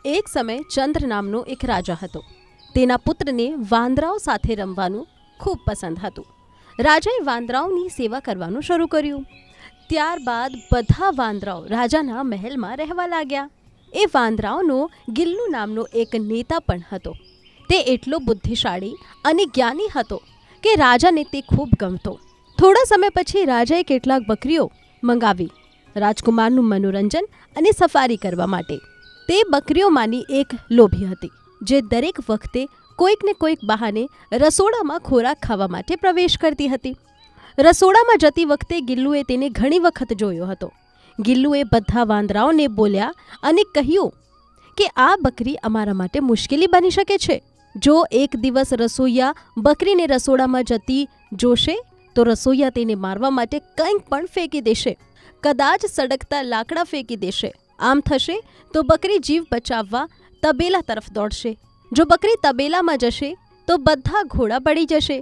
એક સમય ચંદ્ર નામનો એક રાજા હતો. તેના પુત્રને વાંદરાઓ સાથે રમવાનું ખૂબ પસંદ હતું. રાજાએ વાંદરાઓની સેવા કરવાનું શરૂ કર્યું. ત્યારબાદ બધા વાંદરાઓ રાજાના મહેલમાં રહેવા લાગ્યા. એ વાંદરાઓનો ગિલ્લુ નામનો એક નેતા પણ હતો. તે એટલો બુદ્ધિશાળી અને જ્ઞાની હતો કે રાજાને તે ખૂબ ગમતો. થોડા સમય પછી રાજાએ કેટલાક બકરીઓ મંગાવી રાજકુમારનું મનોરંજન અને સફારી કરવા માટે. તે બકરીઓમાંની એક લોભી હતી, જે દરેક વખતે કોઈક ને કોઈક બહાને રસોડામાં ખોરાક ખાવા માટે પ્રવેશ કરતી હતી. રસોડામાં જતી વખતે ગિલ્લુએ તેને ઘણી વખત જોયો હતો. ગિલ્લુએ બધા વાંદરાઓને બોલ્યા અને કહ્યું કે આ બકરી અમારા માટે મુશ્કેલી બની શકે છે. જો એક દિવસ રસોઈયા બકરીને રસોડામાં જતી જોશે તો રસોઈયા તેને મારવા માટે કંઈક પણ ફેંકી દેશે. કદાચ સળગતા લાકડા ફેંકી દેશે. આમ થશે તો બકરી જીવ બચાવવા તબેલા તરફ દોડશે. જો બકરી તબેલામાં જશે તો બધા ઘોડા બળી જશે.